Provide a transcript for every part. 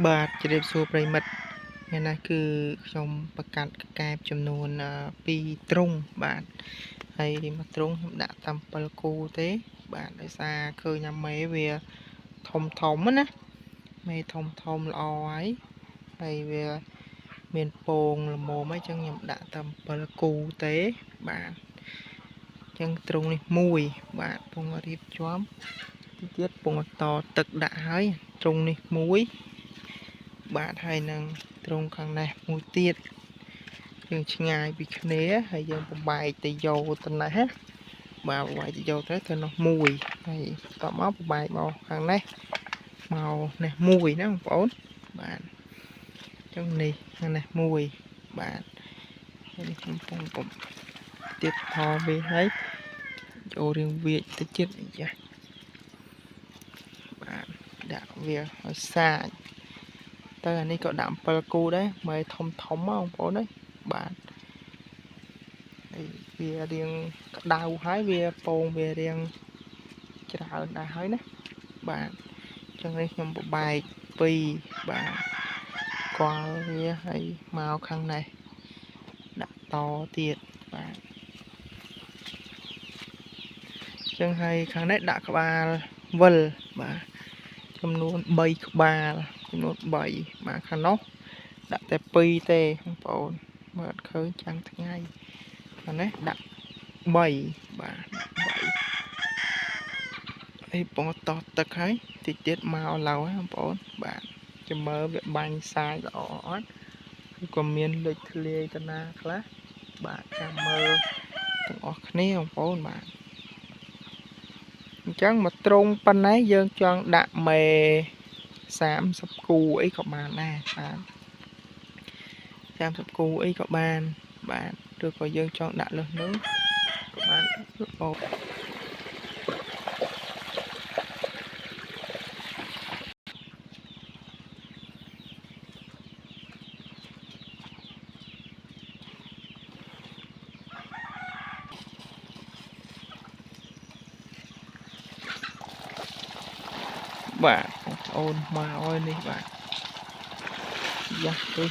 បាទជ្រាបសួរប្រិមិត្តថ្ងៃនេះគឺខ្ញុំប្រកាសកែបចំនួន2ទ្រុងបាទហើយមួយទ្រុងខ្ញុំដាក់តាម7គូទេបាទដោយសារឃើញអាមេវាធំណាមេធំល្អហើយវាមានពងល្មមអញ្ចឹងខ្ញុំដាក់តាម7គូទេបាទអញ្ចឹងទ្រុងនេះមួយបាទពងរៀបជាប់ទៀតពងតទឹកដាក់ហើយទ្រុងនេះមួយបាទហើយនឹងទ្រុងខាងនេះមួយទៀតយើងឆ្ងាយពីគ្នាហើយយើងបំបែកទៅយកទៅណាបាទបំបែកទៅយកទៅនោះមួយហើយតមកបំបែកមកខាងនេះមកនេះមួយណាបងប្អូនបាទអញ្ចឹងនេះខាងនេះមួយបាទនេះខ្ញុំពងទៀតថតវាហើយចូលរៀងវាចទៅចិត្តអញ្ចឹងបាទដាក់វាឲ្យសាច់ទៅអានេះក៏ដាក់7គូដែរមើលធំបងប្អូនអើយបាទហើយវារៀងក្តៅហើយវាពងវារៀងច្រើនដែរហើយណាបាទអញ្ចឹងនេះខ្ញុំបបែក2បាទកល់វាហើយមកខាងនេះដាក់តទៀតបាទអញ្ចឹងហើយខាងនេះដាក់ក្បាលវិលបាទចំនួន3ក្បាលចំនួន3បាទខាងនោះដាក់តែ2ទេបងប្អូនមើលអត់ឃើញចាំងថ្ងៃខាងនេះដាក់3បាទ3ហើយពងតទឹកហើយតិចទៀតមកឡៅហើយបងប្អូនបាទចាំមើលវាបាញ់សាយល្អអត់ឬក៏មានលេចធ្លាយតាណាខ្លះបាទចាំមើលទាំងអស់គ្នាបងប្អូនបាទអញ្ចឹងមកត្រង់ប៉ុណ្ណេះយើងចង់ដាក់មេ30គូអីក៏បានដែរបាទ30គូអីក៏បានបាទឬក៏យើងចង់ដាក់លើសនោះក៏បានអូបាទបងប្អូនមកហើយនេះបាទយ៉ាទៅ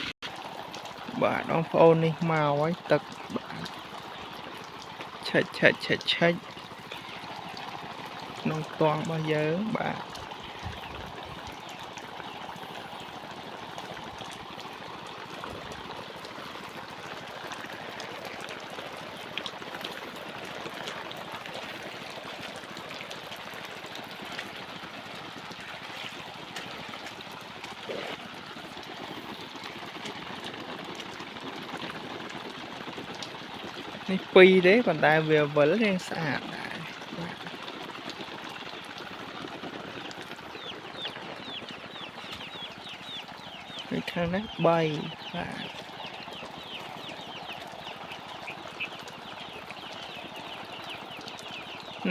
បាទបងប្អូននេះមកហើយទឹកបាទឆិចក្នុងខ្ទង់របស់យើងបាទនេះ2ទេប៉ុន្តែវាវិលរៀងស្អាតដែរនេះខាងនេះ3បាទ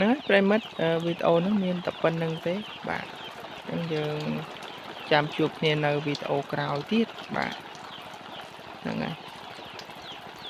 ណាប្រិមិត្តវីដេអូនេះមានតែប៉ុណ្្នឹងទេបាទអញ្ចឹងយើងចាំជួបគ្នានៅវីដេអូក្រោយទៀតបាទហ្នឹងហើយ